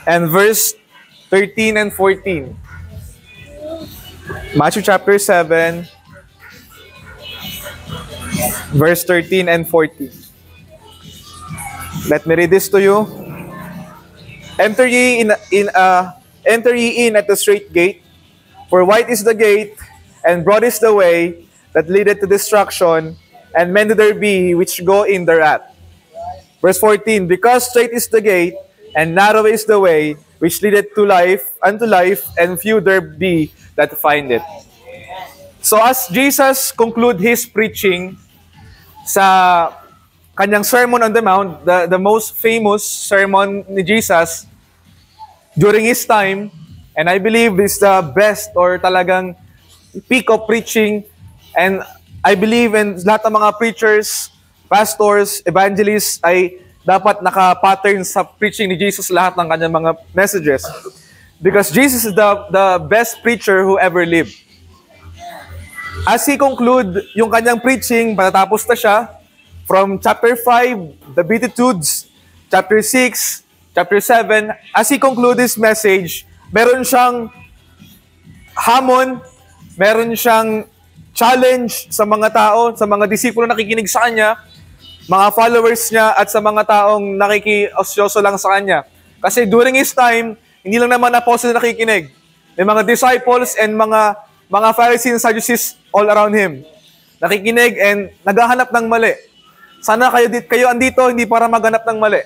And verse 13 and 14. Matthew chapter 7, verse 13 and 14. Let me read this to you. Enter ye in at the straight gate, for wide is the gate, and broad is the way that leadeth to destruction, and many there be which go in thereat. Verse 14, because straight is the gate, and narrow is the way which leadeth to life, unto life, and few there be that find it. So as Jesus conclude his preaching sa kanyang Sermon on the Mount, the most famous sermon ni Jesus during his time, and I believe is the best or talagang peak of preaching, and I believe in lahat ng mga preachers, pastors, evangelists ay dapat naka-pattern sa preaching ni Jesus lahat ng kanyang mga messages. Because Jesus is the best preacher who ever lived. As he conclude yung kanyang preaching, patatapos na siya, from chapter 5, the Beatitudes, chapter 6, chapter 7, as he conclude his message, meron siyang hamon, meron siyang challenge sa mga tao, sa mga disipulo na nakikinig sa kanya, mga followers niya, at sa mga taong nakikiosyoso lang sa kanya. Kasi during his time, hindi lang naman apostle na nakikinig. May mga disciples and mga Pharisees and Sadducees all around him. Nakikinig and naghahanap ng mali. Sana kayo andito hindi para maghanap ng mali,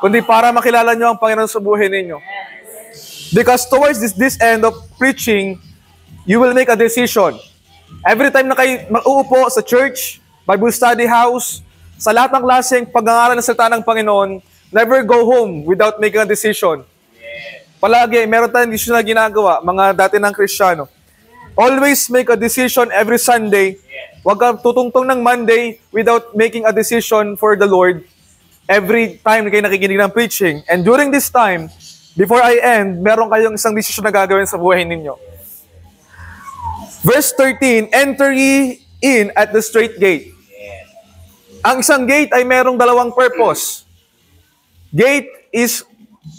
kundi para makilala nyo ang Panginoon sa buhay ninyo. Because towards this end of preaching, you will make a decision. Every time na kayo mag-uupo sa church, Bible study house, sa lahat ng klaseng pag-aaral ng salita ng Panginoon, never go home without making a decision. Palagi, meron tayong decision na ginagawa, mga dati ng Kristiyano. Always make a decision every Sunday. Huwag ka tutungtong ng Monday without making a decision for the Lord every time na kayo nakikinig ng preaching. And during this time, before I end, meron kayong isang decision na gagawin sa buhay ninyo. Verse 13, enter ye in at the straight gate. Ang isang gate ay merong dalawang purpose. Gate is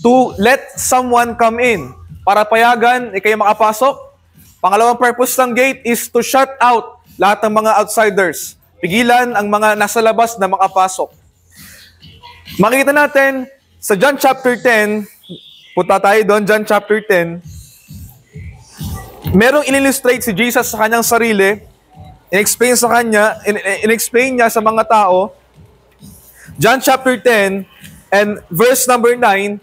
to let someone come in. Para payagan, kayo makapasok. Pangalawang purpose ng gate is to shut out lahat ng mga outsiders. Pigilan ang mga nasa labas na makapasok. Makikita natin sa John chapter 10, punta tayo doon, John chapter 10, merong in-illustrate si Jesus sa kanyang sarili, in-explain niya sa mga tao. John chapter 10 and verse number 9,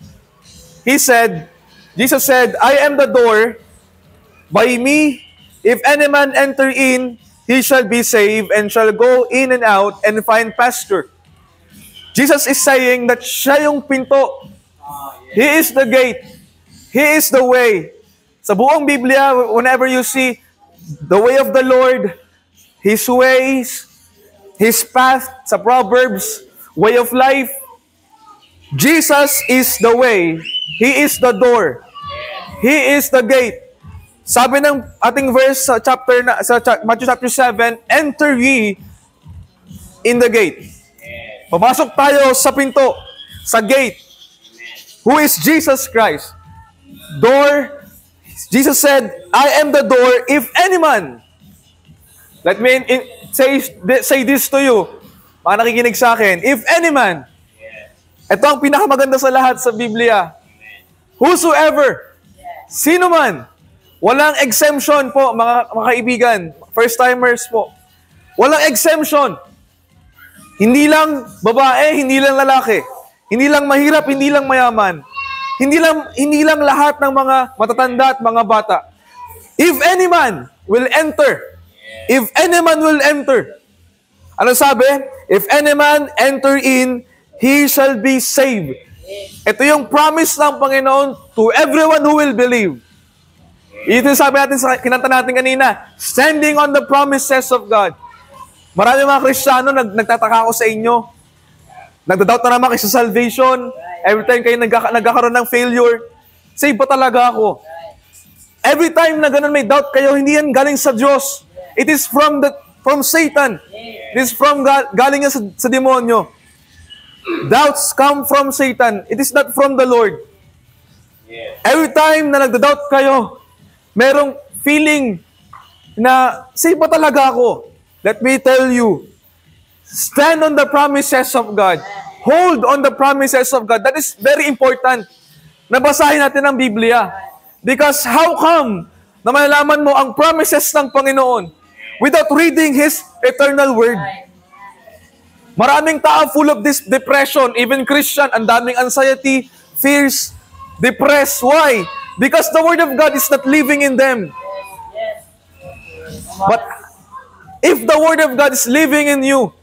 Jesus said, I am the door. By me, if any man enter in, he shall be saved and shall go in and out and find pasture. Jesus is saying that siya yung pinto. He is the gate. He is the way. Sa buong Biblia, whenever you see the way of the Lord, His ways, His path, sa Proverbs, way of life, Jesus is the way. He is the door. He is the gate. Sabi ng ating verse sa Matthew chapter 7, enter ye in the gate. Papasok tayo sa pinto, sa gate. Who is Jesus Christ? Door. Jesus said, I am the door. If any man, let me say this to you, mga nakikinig sa akin, if any man, ito ang pinakamaganda sa lahat sa Biblia, whosoever, sino man, walang exemption po, mga kaibigan, first-timers po. Walang exemption. Hindi lang babae, hindi lang lalaki. Hindi lang mahirap, hindi lang mayaman. Hindi lang lahat ng mga matatanda at mga bata. If any man will enter. If any man will enter. Ano sabi? If any man enter in, he shall be saved. Ito yung promise ng Panginoon to everyone who will believe. Ito yung sabi natin, kinanta natin kanina, standing on the promises of God. Marami mga Kristiyano, nagtataka ako sa inyo. Nagdadoubt na naman kayo sa salvation. Every time kayo nagkakaroon ng failure, save ba talaga ako? Every time na ganun may doubt kayo, hindi yan galing sa Diyos. It is from Satan. It is galing yan sa demonyo. Doubts come from Satan. It is not from the Lord. Every time na nagda-doubt kayo, merong feeling na, safe ba talaga ako? Let me tell you, stand on the promises of God. Hold on the promises of God. That is very important. Nabasahin natin ang Biblia. Because how come na malalaman mo ang promises ng Panginoon without reading His eternal Word? Maraming tao full of this depression, even Christian, ang daming anxiety, fears, depressed. Why? Because the Word of God is not living in them. But if the Word of God is living in you,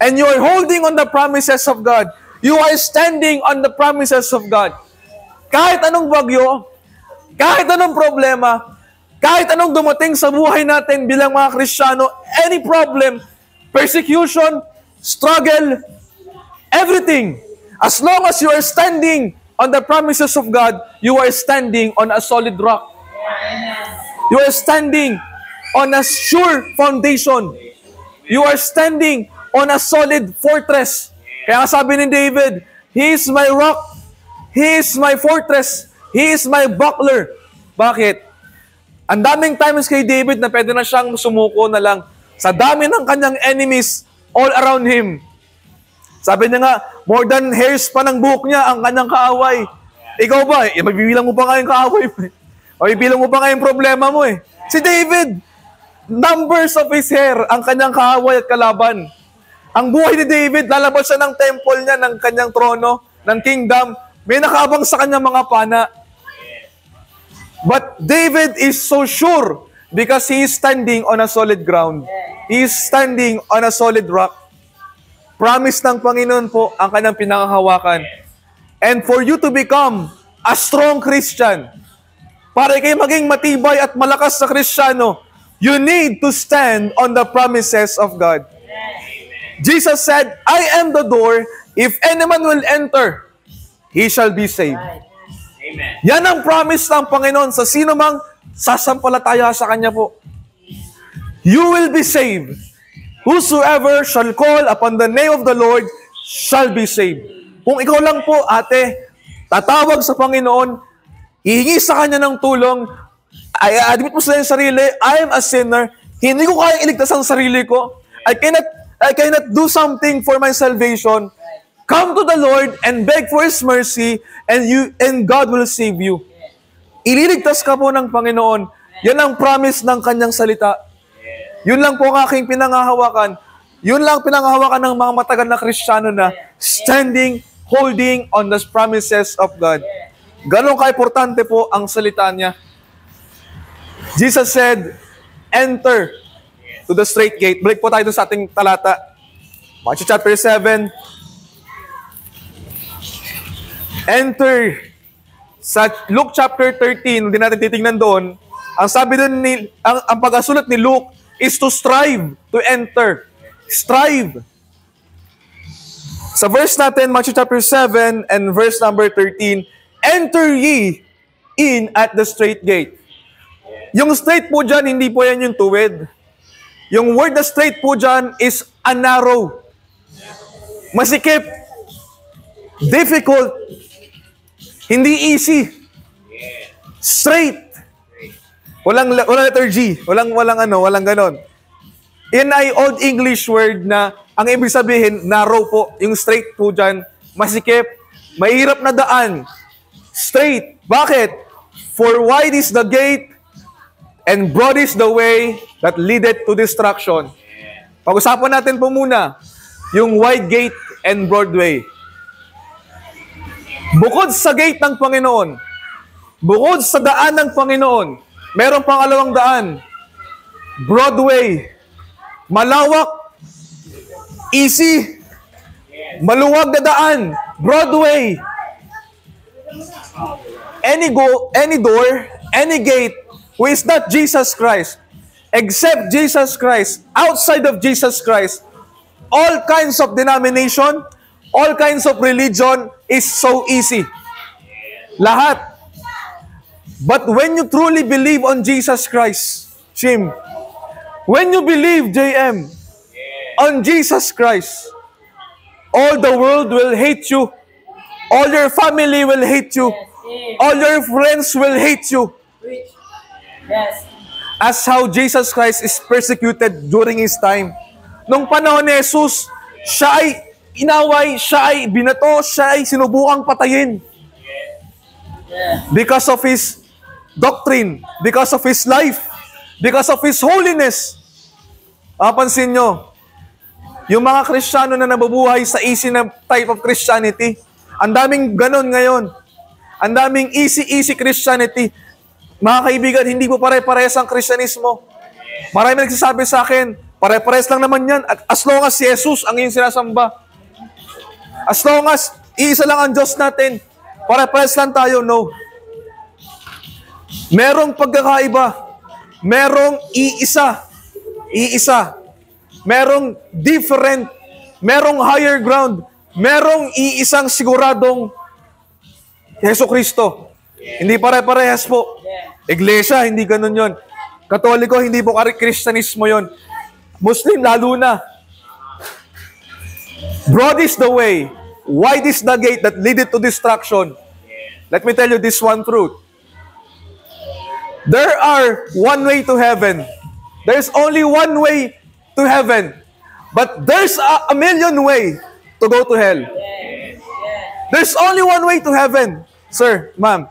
and you are holding on the promises of God, you are standing on the promises of God. Kahit anong bagyo, kahit anong problema, kahit anong dumating sa buhay natin bilang mga Kristiyano, any problem, persecution, struggle, everything, as long as you are standing on the promises of God, you are standing on a solid rock. You are standing on a sure foundation. You are standing on a solid fortress. Kaya sabi ni David, He is my rock, He is my fortress, He is my buckler. Bakit? Ang daming times kay David na pwede na siyang sumuko na lang sa dami ng kanyang enemies all around him. Sabi niya nga, more than hairs pa ng buhok niya ang kanyang kaaway. Ikaw ba? Mabibilang mo pa nga yung kaaway mo. Mabibilang mo pa nga yung problema mo eh. Si David, numbers of his hair ang kanyang kaaway at kalaban. Ang buhay ni David, lalabas siya ng temple niya, ng kanyang trono, ng kingdom. May nakaabang sa kanyang mga pana. But David is so sure because he is standing on a solid ground. He is standing on a solid rock. Promise ng Panginoon po ang kanyang pinanghahawakan. And for you to become a strong Christian, para kayo maging matibay at malakas na Kristiyano, you need to stand on the promises of God. Jesus said, I am the door. If anyone will enter, he shall be saved. Amen. Yan ang promise ng Panginoon sa sino mang sasampalataya sa Kanya po. You will be saved. Whosoever shall call upon the name of the Lord shall be saved. Kung ikaw lang po, ate, tatawag sa Panginoon, hihingi sa Kanya ng tulong, admit mo sa iyong sarili, I am a sinner, hindi ko kayang iligtas ang sarili ko, I cannot do something for my salvation. Come to the Lord and beg for His mercy, and God will save you. Ililigtas ka po ng Panginoon. Yan ang promise ng Kanyang salita. Yun lang po ang aking pinanghahawakan. Yun lang pinanghahawakan ng mga matagal na Kristiyano na standing, holding on the promises of God. Ganon ka-importante po ang salita niya. Jesus said, enter to the straight gate. Balik po tayo sa ating talata. Matthew chapter 7. Enter. Sa Luke chapter 13, hindi natin titingnan doon, ang sabi doon, ang pag-asulat ni Luke is to strive to enter. Strive. Sa verse natin, Matthew chapter 7 and verse number 13, enter ye in at the straight gate. Yung straight po dyan, hindi po yan yung tuwid. Yung word na straight po dyan is a narrow. Masikip. Difficult. Hindi easy. Straight. Walang letter G. Walang ganon. Yan ay Old English word na ang ibig sabihin, narrow po. Yung straight po dyan, masikip, mahirap na daan. Straight. Bakit? For wide is the gate and broad is the way that leadeth to destruction. Pag-usapan natin po muna yung wide gate and broad way. Bukod sa gate ng Panginoon, bukod sa daan ng Panginoon, meron pangalawang daan. Broadway. Malawak. Easy. Maluwag na daan. Broadway. Any door, any gate, who is not Jesus Christ, except Jesus Christ, outside of Jesus Christ, all kinds of denomination, all kinds of religion is so easy. Lahat. But when you truly believe on Jesus Christ, Jim, When you believe, JM, on Jesus Christ, all the world will hate you. All your family will hate you. All your friends will hate you. Yes. As how Jesus Christ is persecuted during His time. Nung panahon ni Jesus, siya ay inaway, siya ay binato, siya ay sinubukang patayin. Because of His doctrine, because of His life, because of His holiness. Mapansin nyo, yung mga Kristiyano na nabubuhay sa easy na type of Christianity, ang daming ganon ngayon. Ang daming easy Christianity. Mga kaibigan, hindi po pare-pares ang Kristyanismo. Marami nagsasabi sa akin, pare-pares lang naman yan. At as long as si Jesus ang iyong sinasamba. As long as iisa lang ang Diyos natin, pare-pares lang tayo, no. Merong pagkakaiba. Merong iisa. Merong different. Merong higher ground. Merong iisang siguradong Yeso Kristo. Hindi pare-parehas po. Iglesia, hindi ganun yon. Katoliko, hindi po Kristyanismo yon. Muslim, lalo na. Broad is the way, wide is the gate that leadeth to destruction. Let me tell you this one truth. There are one way to heaven. There's only one way to heaven. But there's a million way to go to hell. There's only one way to heaven, sir, ma'am.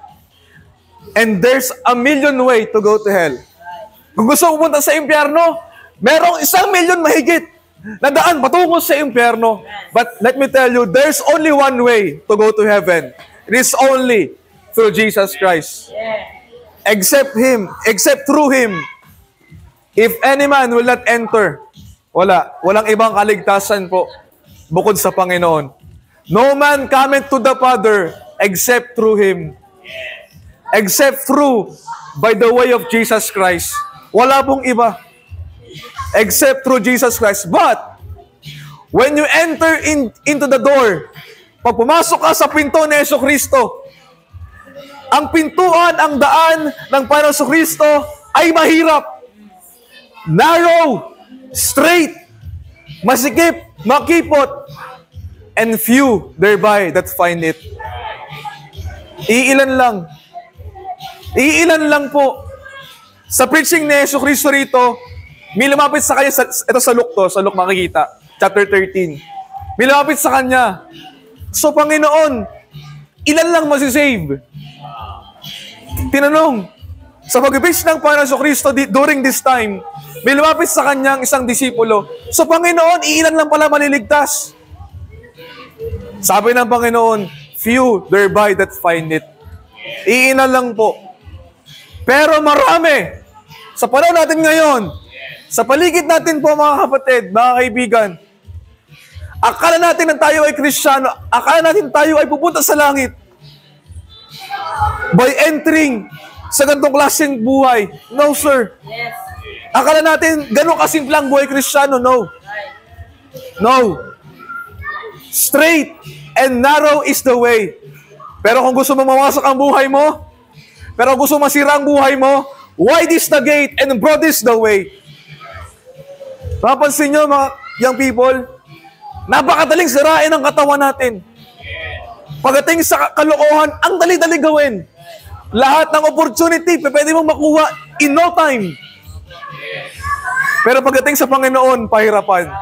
And there's a million way to go to hell. Kung gusto pumunta sa impyerno, merong 1,000,000 mahigit na daan patungo sa impyerno. But let me tell you, there's only one way to go to heaven. It is only through Jesus Christ. Except Him, except through Him. If any man will not enter, walang ibang kaligtasan po bukod sa Panginoon. No man cometh to the Father except through Him. Except through, by the way of Jesus Christ. Wala pong iba. Except through Jesus Christ. But, when you enter into the door, pag pumasok ka sa pinto ni Yeso Kristo, ang pintuan, ang daan ng Panginoon Yeso Kristo ay mahirap. Narrow, straight, masikip, makipot, and few thereby that find it. Iilan lang po. Sa preaching ni Yesu Cristo rito, may lumapit sa kanya, ito sa Luke makikita, chapter 13. May lumapit sa kanya. So, Panginoon, ilan lang masisave? Tinanong, sa pag-preach ng Panginoon Yesu Cristo during this time, may lumapit sa kanyang isang disipulo. So, Panginoon, ilan lang pala maliligtas? Sabi ng Panginoon, few thereby that find it. Iilan lang po. Pero marami. Sa panahon natin ngayon, sa paligid natin po mga kapatid, mga kaibigan, akala natin na tayo ay Kristiyano, akala natin tayo ay pupunta sa langit by entering sa ganitong klaseng buhay. No, sir. Akala natin ganun kasimplang buhay Kristiyano. No. Straight and narrow is the way. Pero kung gusto mo mawasak ang buhay mo, pero kung gusto masira ang buhay mo, wide is the gate and broad is the way. Mapansin nyo, mga young people, napakadaling sirain ang katawan natin. Pagdating sa kalokohan, ang dali-dali gawin. Lahat ng opportunity, pwede mong makuha in no time. Pero pagdating sa Panginoon, pahirapan.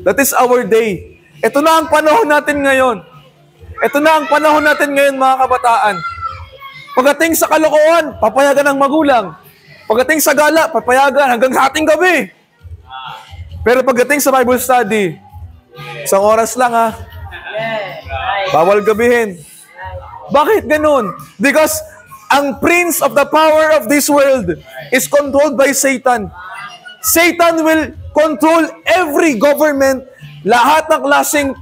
That is our day. Ito na ang panahon natin ngayon. Ito na ang panahon natin ngayon, mga kabataan. Pagdating sa kalokohan, papayagan ng magulang. Pagdating sa gala, papayagan hanggang sa ating gabi. Pero pagdating sa Bible study, isang oras lang ha. Bawal gabihin. Bakit ganun? Because ang prince of the power of this world is controlled by Satan. Satan will control every government. Lahat ng klaseng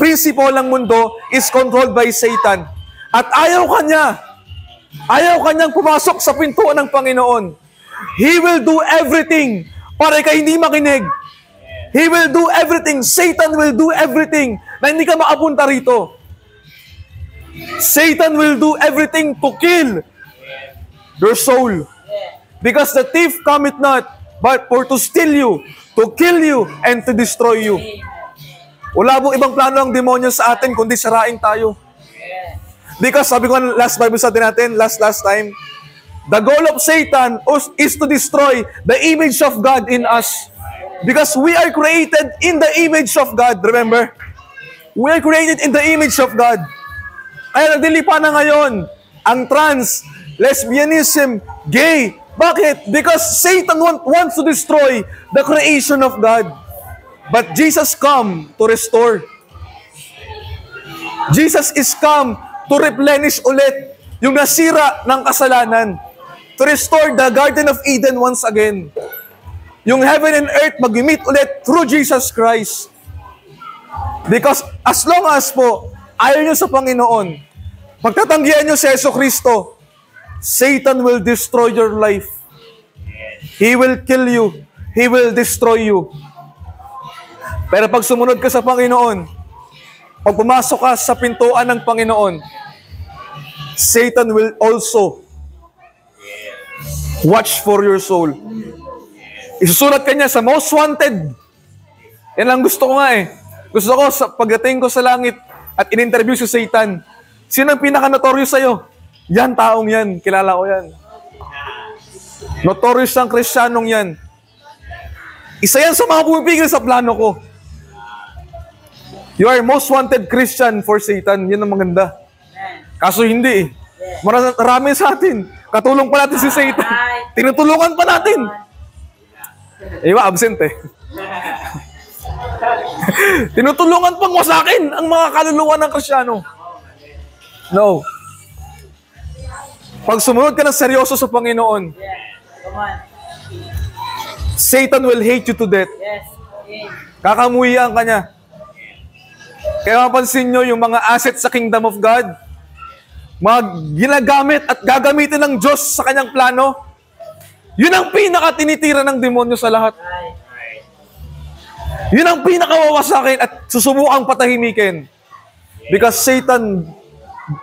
prinsipo ng mundo is controlled by Satan. At ayaw kanyang pumasok sa pintuan ng Panginoon. He will do everything para ikaw hindi makinig. He will do everything. Satan will do everything na hindi ka makapunta rito. Satan will do everything to kill your soul. Because the thief cometh not, but for to steal you, to kill you, and to destroy you. Wala pong ibang plano ng demonyo sa atin, kundi sirain tayo. Because sabi ko last Bible study natin, last time, the goal of Satan is to destroy the image of God in us. Because we are created in the image of God, remember? We are created in the image of God. Kaya nagdilipa na ngayon ang trans, lesbianism, gay. Bakit? Because Satan wants to destroy the creation of God. But Jesus come to restore. Jesus is come to replenish ulit yung nasira ng kasalanan. To restore the Garden of Eden once again. Yung heaven and earth mag-meet ulit through Jesus Christ. Because as long as po, ayaw nyo sa Panginoon, pagtatanggihan nyo si Yesu Cristo, Satan will destroy your life. He will kill you. He will destroy you. Pero pag sumunod ka sa Panginoon, pag pumasok ka sa pintuan ng Panginoon, Satan will also watch for your soul. Isusulat kanya sa most wanted. Yan ang gusto ko nga eh. Gusto ko, pagdating ko sa langit at in-interview si Satan, sino ang pinaka-notorious sa'yo? Yan, taong yan. Kilala ko yan. Notorious ang Kristiyanong yan. Isa yan sa mga pumipigil sa plano ko. You are most wanted Christian for Satan. Yan ang maganda. Kaso hindi eh. Marami sa atin. Katulong pa natin si Satan. Tinutulungan pa natin. Iba, absent eh. Tinutulungan pang wasakin ang mga kaluluwa ng Kristiyano. No. Pag sumunod ka ng seryoso sa Panginoon, Satan will hate you to death. Kakamuhian ka niya. Kaya mapansin nyo yung mga assets sa kingdom of God, mga ginagamit at gagamitin ng Diyos sa kanyang plano, yun ang pinaka-tinitira ng demonyo sa lahat. Yun ang pinaka-wawasakin at susubukang patahimikin. Because Satan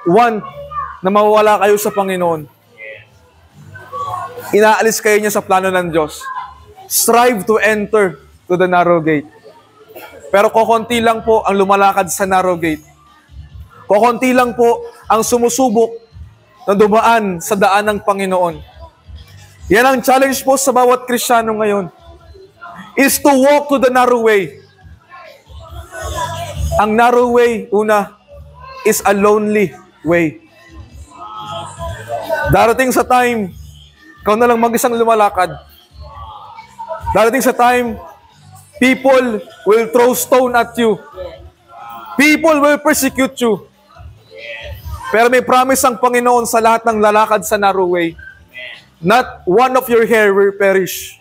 want na mawawala kayo sa Panginoon. Inaalis kayo niya sa plano ng Diyos. Strive to enter to the narrow gate. Pero kokonti lang po ang lumalakad sa narrow gate. Kokonti lang po ang sumusubok na dumaan sa daan ng Panginoon. Yan ang challenge po sa bawat Kristiyano ngayon. Is to walk to the narrow way. Ang narrow way, una, is a lonely way. Darating sa time, ikaw na lang mag-isang lumalakad. Darating sa time, people will throw stone at you. People will persecute you. Pero may promise ang Panginoon sa lahat ng lalakad sa narrow way. Not one of your hair will perish.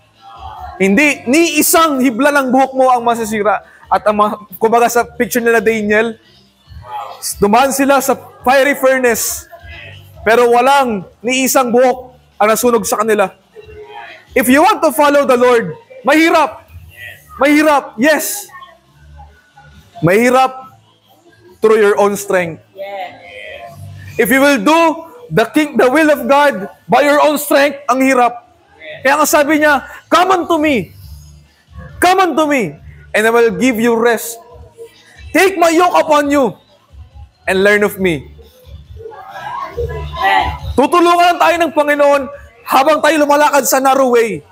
Hindi, ni isang hibla ng buhok mo ang masisira. At ang kumbaga sa picture nila Daniel, dumaan sila sa fiery furnace. Pero walang ni isang buhok ang nasunog sa kanila. If you want to follow the Lord, mahirap. Mahirap, yes. Mahirap through your own strength. If you will do the will of God by your own strength, ang hirap. Kaya nga sabi niya, come unto me. Come unto me, and I will give you rest. Take my yoke upon you, and learn of me. Tutulungan tayo ng Panginoon habang tayo lumalakad sa narrow way.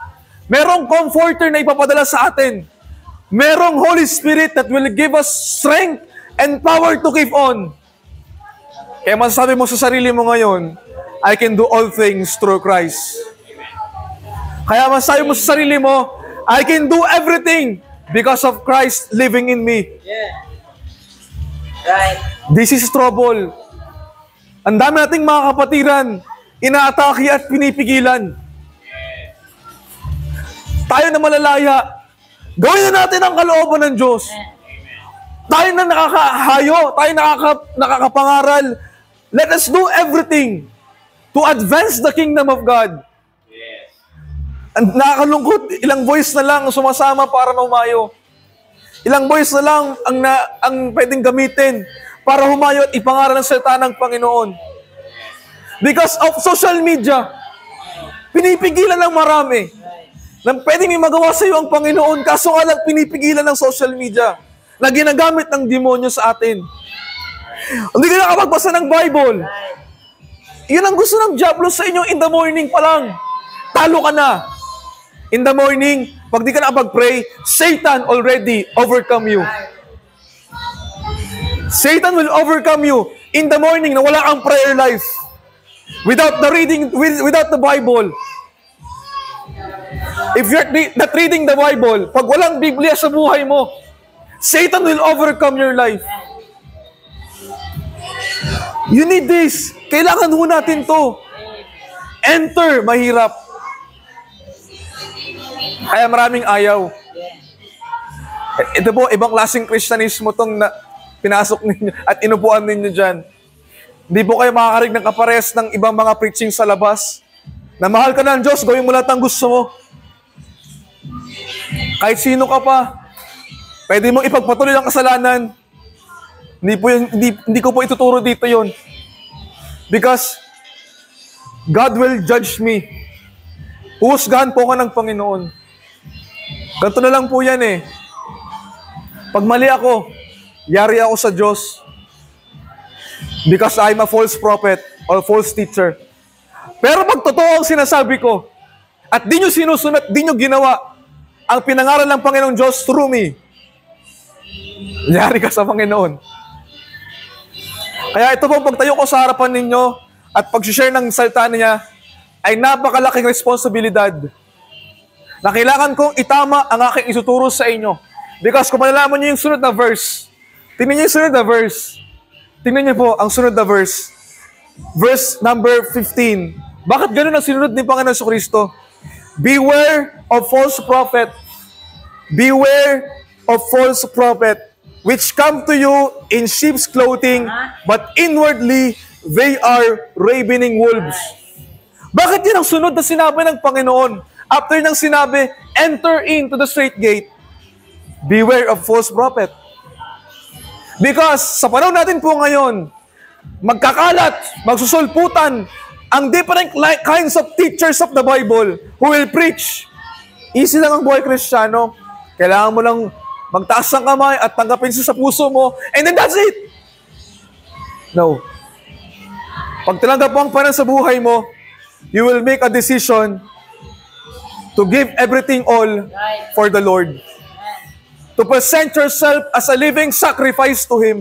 Merong comforter na ipapadala sa atin. Merong Holy Spirit that will give us strength and power to keep on. Kaya masasabi mo sa sarili mo ngayon, I can do all things through Christ. Kaya masasabi mo sa sarili mo, I can do everything because of Christ living in me. Right. This is trouble. Ang dami nating mga kapatiran, inaatake at pinipigilan. Tayo na malalaya, gawin na natin ang kalooban ng Diyos. Tayo na nakakahayo, tayo nakakapangaral. Let us do everything to advance the kingdom of God. Ang nakakalungkot, ilang voice na lang sumasama para maumayo. Ilang voice na lang ang pwedeng gamitin para humayo at ipangaral ng salita ng Panginoon. Because of social media, pinipigilan ng marami. na pwede may magawa sa iyo ang Panginoon, kaso nga lang pinipigilan ng social media na ginagamit ng demonyo sa atin. Hindi ka nakapagbasa ng Bible. Yun ang gusto ng diablo sa inyo in the morning pa lang. Talo ka na. In the morning, pag di ka nakapag-pray, Satan already overcome you. Satan will overcome you in the morning na wala kang prayer life. Without the Bible. If you're not reading the Bible, pag walang Biblia sa buhay mo, Satan will overcome your life. You need this. Kailangan ho natin to. Enter, mahirap. Kaya maraming ayaw. Ito po, ibang klaseng Kristyanismo tong pinasok ninyo at inupuan ninyo dyan. Hindi po kayo makakarig ng kapares ng ibang mga preaching sa labas. Na mahal ka ng Diyos, gawin mo lahat ang gusto mo. Kahit sino ka pa, pwede mong ipagpatuloy ang kasalanan. Hindi ko po ituturo dito yon. Because God will judge me. Huhusgahan po ka ng Panginoon. Ganito na lang po yan eh. Pag mali ako, yari ako sa Diyos. Because I'm a false prophet or false teacher. Pero pag totoo ang sinasabi ko, at di nyo sinusunod, di nyo ginawa, ang pinangaral ng Panginoong Diyos through me, yari ka sa Panginoon. Kaya ito pong pagtayo ko sa harapan ninyo at pag-share ng salita niya ay napakalaking responsibilidad na kailangan kong itama ang aking isuturo sa inyo. Because kung malalaman nyo yung sunod na verse, tingnan nyo yung sunod na verse. Tingnan nyo po ang sunod na verse. Verse number 15. Bakit ganun ang sinunod ni Panginoon Kristo? Beware of false prophet. Beware of false prophet, which come to you in sheep's clothing, but inwardly they are ravening wolves. Bakit yan ang sunod na sinabi ng Panginoon? After nang sinabi, enter into the straight gate. Beware of false prophet. Because sa panahon natin po ngayon, magkakalat, magsusulputan, ang different kinds of teachers of the Bible who will preach. Easy lang ang buhay Kristiyano. Kailangan mo lang magtaas ng kamay at tanggapin siya sa puso mo, and then that's it. No. Pag tinanggap mo ang Panginoon sa buhay mo, you will make a decision to give everything all for the Lord. To present yourself as a living sacrifice to Him.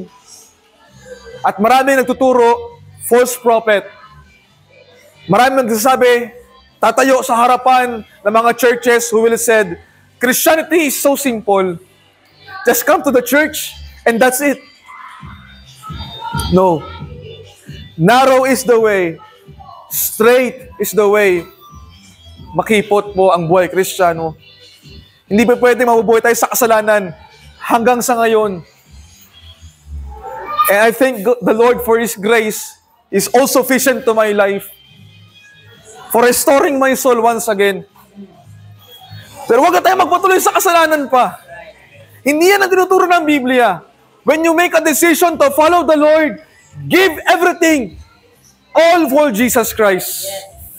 At marami nagtuturo, false prophet. Marami nagsasabi, tatayo sa harapan ng mga churches who will said, Christianity is so simple. Just come to the church and that's it. No. Narrow is the way. Straight is the way. Makipot po ang buhay Kristiyano. Hindi pa pwede mabubuhay tayo sa kasalanan hanggang sa ngayon. And I thank the Lord for His grace is all sufficient to my life. For restoring my soul once again. Pero huwag tayo magpatuloy sa kasalanan pa. Hindi yan ang tinuturo ng Biblia. When you make a decision to follow the Lord, give everything. All for Jesus Christ.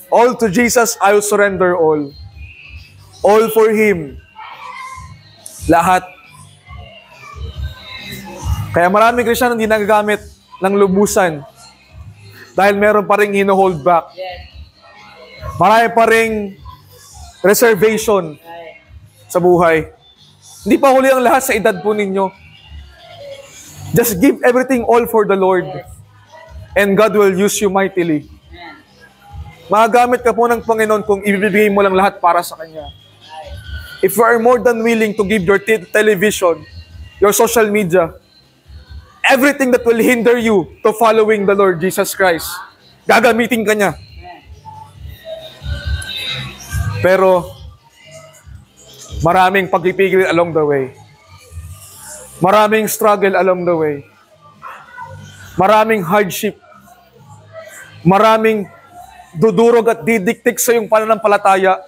All to Jesus, I will surrender all. All for Him. Lahat. Kaya maraming Kristiyano hindi nagagamit ng lubusan dahil meron pa rin hino-hold back. Marami pa rin reservation sa buhay. Hindi pa huli ang lahat sa edad po ninyo. Just give everything all for the Lord. And God will use you mightily. Magagamit ka po ng Panginoon kung ibibigay mo lang lahat para sa Kanya. If you are more than willing to give your television, your social media, everything that will hinder you to following the Lord Jesus Christ, gagamitin ka niya. Pero, maraming pagpipigil along the way. Maraming struggle along the way. Maraming hardship. Maraming dudurog at didiktik sa iyong pananampalataya.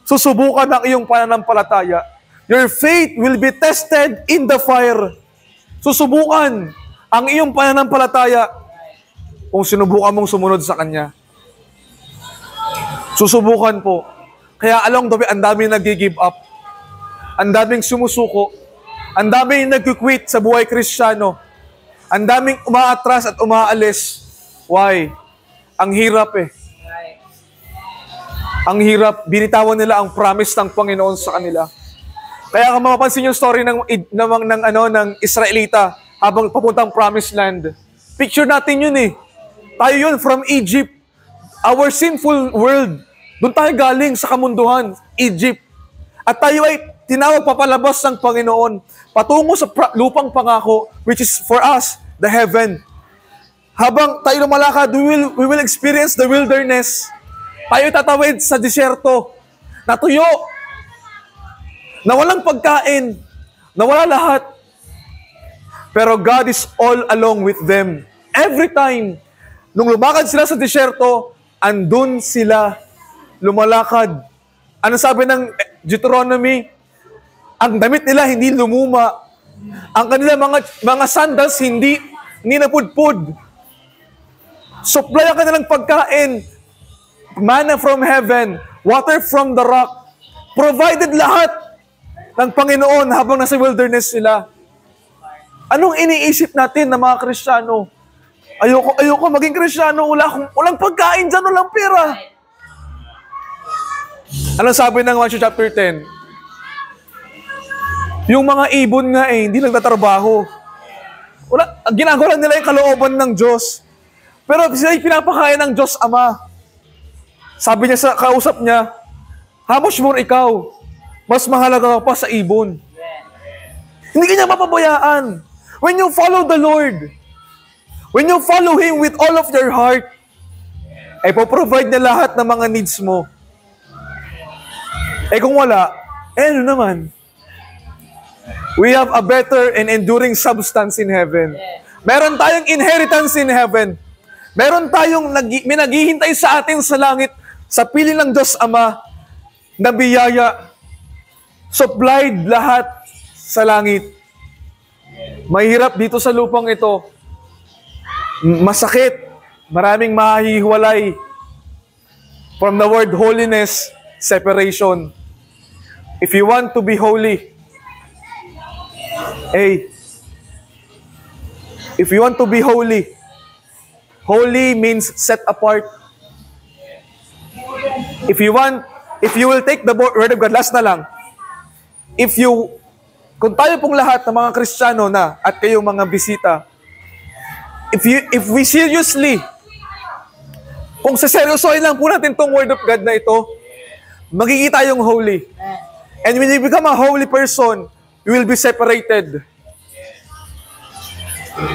Susubukan ang iyong pananampalataya. Your faith will be tested in the fire. Susubukan ang iyong pananampalataya kung sinubukan mong sumunod sa Kanya. Susubukan po. Kaya along the way, ang daming nag-give up. Ang daming sumusuko. Ang daming nag-quit sa buhay Kristiyano. Ang daming umaatras at umaalis. Why? Ang hirap eh. Ang hirap. Binitawan nila ang promise ng Panginoon sa kanila. Kaya kung mapapansin yung story ng Israelita habang papuntang promised land, picture natin yun eh. Tayo yun from Egypt. Our sinful world. Doon tayo galing sa kamunduhan, Egypt. At tayo ay tinawag papalabas ng Panginoon patungo sa lupang pangako, which is for us, the heaven. Habang tayo lumalakad, we will experience the wilderness. Tayo tatawid sa disyerto, na tuyo, na walang pagkain, na wala lahat. Pero God is all along with them. Every time, nung lumakad sila sa disyerto, andun sila lumalakad. Ano sabi ng Deuteronomy? Ang damit nila hindi lumuma. Ang kanila mga sandals hindi napudpud. Supply ang kanilang pagkain. Manna from heaven. Water from the rock. Provided lahat ng Panginoon habang nasa wilderness sila. Anong iniisip natin na mga Kristiyano? Ayoko maging Kristiyano. Walang pagkain dyan, walang pera. Anong sabi ng Matthew chapter 10? Yung mga ibon nga hindi nagtatrabaho. Ginagawa nila yung kalooban ng Diyos. Pero sila yung pinapakain ng Diyos Ama. Sabi niya sa kausap niya, how much more ikaw? Mas mahalaga ka pa sa ibon. Hindi ka niya mapabayaan. When you follow the Lord, when you follow Him with all of your heart, ay po-provide niya lahat ng mga needs mo. Kung wala, ano naman? We have a better and enduring substance in heaven. Meron tayong inheritance in heaven. Meron tayong naghihintay sa atin sa langit, sa piling ng Diyos Ama, na biyaya, supplied lahat sa langit. Mahirap dito sa lupang ito. Masakit. Maraming mahihiwalay. From the word holiness, separation. If you want to be holy, if you want to be holy, holy means set apart. If you will take the word of God, last na lang. Kung tayo pong lahat ng mga Kristiyano na at kayong mga bisita, if we seriously, kung seryosoin lang po natin tong word of God na ito, magiging tayong holy. And when you become a holy person, you will be separated.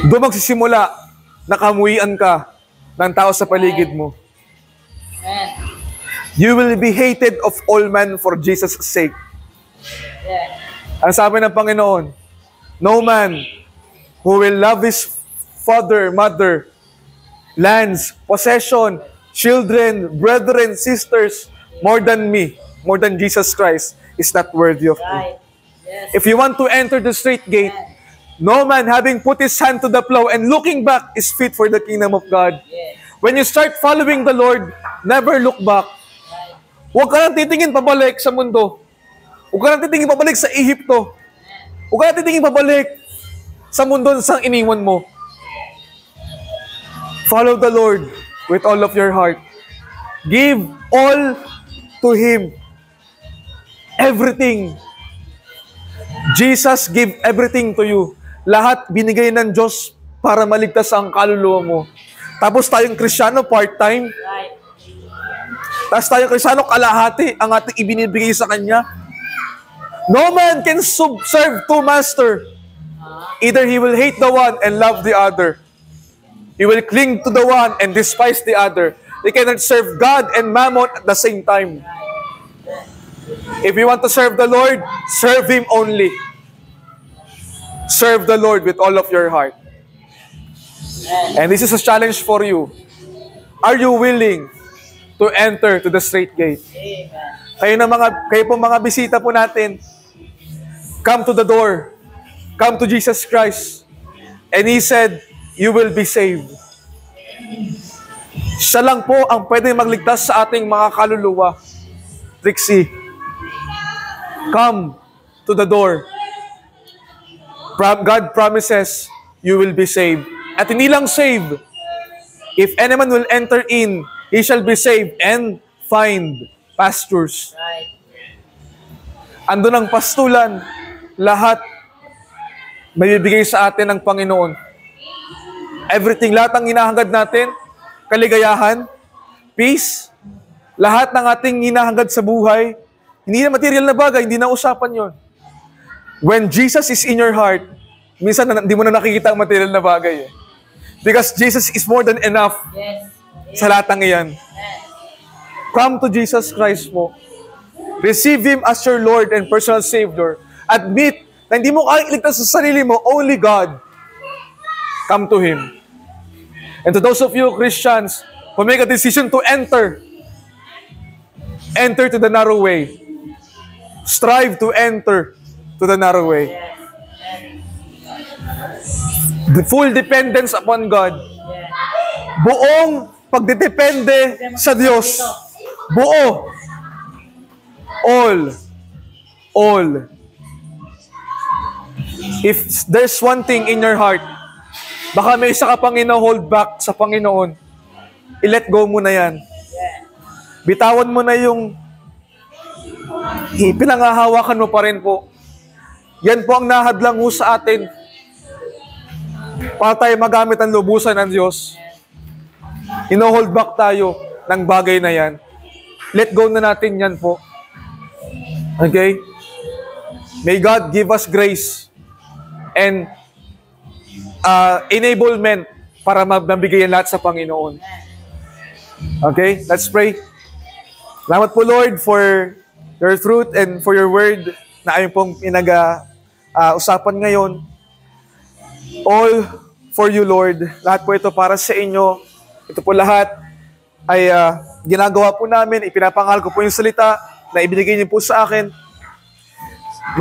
Doon magsisimula, nakamuhian ka ng tao sa paligid mo. You will be hated of all men for Jesus' sake. Ang sabi ng Panginoon, no man who will love his father, mother, lands, possession, children, brethren, sisters, more than me, more than Jesus Christ, is not worthy of me. If you want to enter the straight gate, no man having put his hand to the plow and looking back is fit for the kingdom of God. When you start following the Lord, never look back. Huwag ka lang titingin pabalik sa mundo. Huwag ka lang titingin pabalik sa Ehipto. Huwag ka lang titingin pabalik sa mundo sa iniwan mo. Follow the Lord with all of your heart. Give all to Him. Everything. Jesus gave everything to you. Lahat binigay ng Diyos para maligtas ang kaluluwa mo. Tapos tayong Kristiyano part-time. Tapos tayong Kristiyano kalahati ang ating ibinibigay sa Kanya. No man can serve two masters. Either he will hate the one and love the other. He will cling to the one and despise the other. They cannot serve God and mammon at the same time. If you want to serve the Lord, serve Him only. Serve the Lord with all of your heart. And this is a challenge for you. Are you willing to enter to the straight gate? Kayo po mga bisita po natin, come to the door. Come to Jesus Christ. And He said, you will be saved. Siya lang po ang pwede magligtas sa ating mga kaluluwa. Trixie, come to the door. God promises you will be saved. At hindi lang saved. If any man will enter in, he shall be saved and find pastures. Right. Andun ang pastulan, lahat may bibigay sa atin ng Panginoon. Everything, lahat ng hinahangad natin, kaligayahan, peace, lahat ng ating hinahangad sa buhay, hindi na material na bagay, hindi na usapan yon. When Jesus is in your heart, minsan hindi mo na nakikita ang material na bagay. Because Jesus is more than enough sa lahat ng iyan. Come to Jesus Christ po. Receive Him as your Lord and personal Savior. Admit na hindi mo kayang iligtas sa sarili mo, only God. Come to Him. And to those of you Christians who make a decision to enter to the narrow way. Strive to enter to the narrow way. The full dependence upon God. Buong pagdidepende sa Diyos. Buo. All. If there's one thing in your heart, baka may isa ka pang hold back sa Panginoon, i-let go mo na yan. Bitawan mo na yung pinangahawakan mo pa rin po. Yan po ang nahadlang ho sa atin para tayo magamit ang lubusan ng Diyos. Ino-hold back tayo ng bagay na yan. Let go na natin yan po. Okay? May God give us grace and enablement para mabigayan lahat sa Panginoon. Okay? Let's pray. Salamat po, Lord, for your truth and for your word na ayun pong usapan ngayon. All for you, Lord. Lahat po ito para sa inyo. Ito po lahat ay ginagawa po namin. Ipinapangal ko po yung salita na ibinigay niyo po sa akin.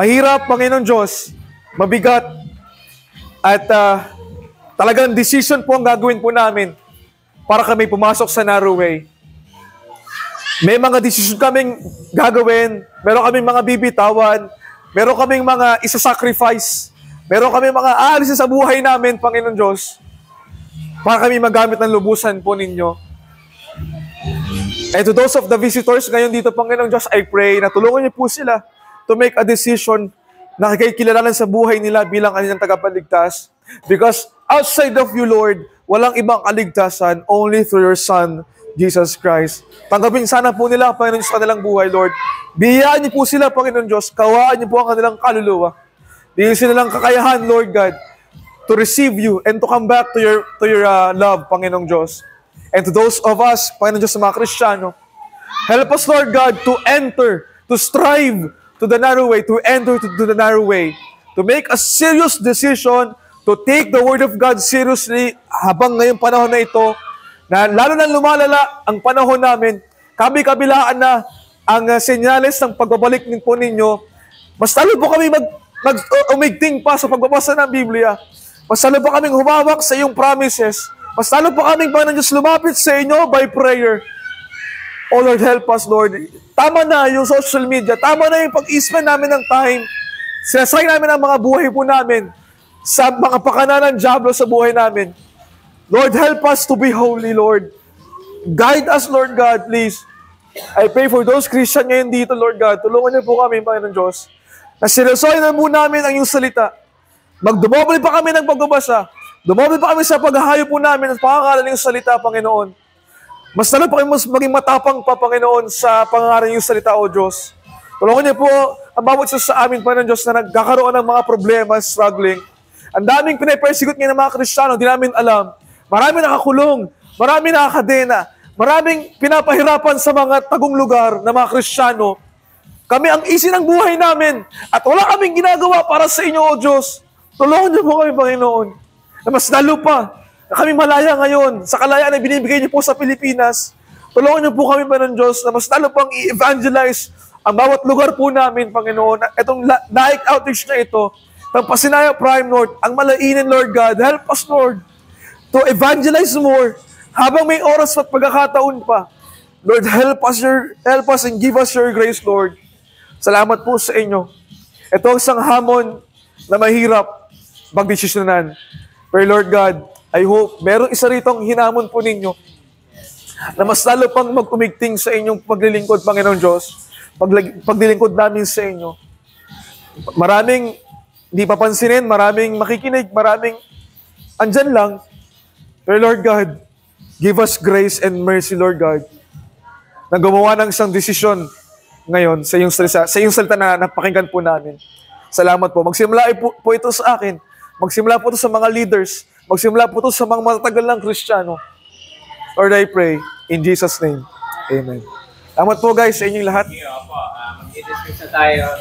Mahirap, Panginoon Diyos, mabigat, at talagang decision po ang gagawin po namin para kami pumasok sa narrow way. May mga decision kaming gagawin, meron kaming mga bibitawan, meron kaming mga isa-sacrifice, meron kaming mga aalisin sa buhay namin, Panginoon Diyos, para kami magamit ng lubusan po ninyo. And to those of the visitors ngayon dito, Panginoon Diyos, I pray na tulungan niyo po sila to make a decision na kikilalanan sa buhay nila bilang kanilang tagapagligtas. Because outside of you, Lord, walang ibang kaligtasan, only through your Son, Jesus Christ. Tanggapin sana po nila, Panginoon Diyos, sa kanilang buhay, Lord. Biyayaan niyo po sila, Panginoon Diyos. Kawaan niyo po ang kanilang kaluluwa. Bigyan sila ng kakayahan, Lord God, to receive you and to come back to your love, Panginoong Diyos. And to those of us, Panginoon Diyos, sa mga Kristiyano, help us, Lord God, to enter, to strive to the narrow way, to enter to the narrow way, to make a serious decision, to take the Word of God seriously habang ngayong panahon na ito, na lalo na lumalala ang panahon namin, kabi-kabilaan na ang senyales ng pagbabalik po ninyo, mas lalo po kami umigting pa sa pagbabasa ng Biblia, mas lalo po kaming humawak sa iyong promises, mas lalo po kaming, Panginoon Diyos, lumapit sa inyo by prayer. Oh Lord, help us, Lord. Tama na yung social media, tama na yung pag-spend namin ng time, sinasay namin ang mga buhay po namin sa mga pakananan ng Diablo sa buhay namin. Lord, help us to be holy, Lord. Guide us, Lord God, please. I pray for those Christian ngayon dito, Lord God. Tulungan niyo po kami, Panginoon Diyos, na seryosohin na po namin ang iyong salita. Magdumobile pa kami ng pagbabasa. Dumobile pa kami sa paghahayo po namin at pangakalan ng salita, Panginoon. Mas lalo pa kami maging matapang pa, Panginoon, sa pangangaral ng salita, O Diyos. Tulungan niyo po ang bawat isa sa amin, Panginoon Diyos, na nagkakaroon ng mga problema, struggling. Ang daming pinapersigot ngayon ng mga Kristiyano, di namin alam. Marami nakakulong, marami nakakadena, maraming pinapahirapan sa mga tagong lugar na mga Kristiyano. Kami ang isi ng buhay namin at wala kaming ginagawa para sa inyo, O Diyos. Tulungan niyo po kami, Panginoon, na mas lalo pa na kami malaya ngayon sa kalayaan na binibigay niyo po sa Pilipinas. Tulungan niyo po kami, Panginoon Diyos, na mas lalo pang i-evangelize ang bawat lugar po namin, Panginoon. Itong Laik Outreach na ito, ng Pasinaya Prime North, ang Malainin, Lord God, help us, Lord, to evangelize more habang may oras at pagkakataon pa. Lord, help us and give us your grace, Lord. Salamat po sa inyo. Ito ang isang hamon na mahirap pagdesisyonan. Pero Lord God, I hope merong isa ritong hinamon po ninyo na mas lalo pang mag-umigting sa inyong paglilingkod, Panginoon Diyos. Paglilingkod namin sa inyo. Maraming hindi papansinin, maraming makikinig, maraming andyan lang. Pero Lord God, give us grace and mercy, Lord God, na gumawa ng isang desisyon ngayon sa iyong salita na napakinggan po namin. Salamat po. Magsimula po ito sa akin. Magsimula po ito sa mga leaders. Magsimula po ito sa mga matatagal ng Kristiyano. Lord, I pray in Jesus' name. Amen. Salamat po guys sa inyong lahat. Mag-discuss na tayo.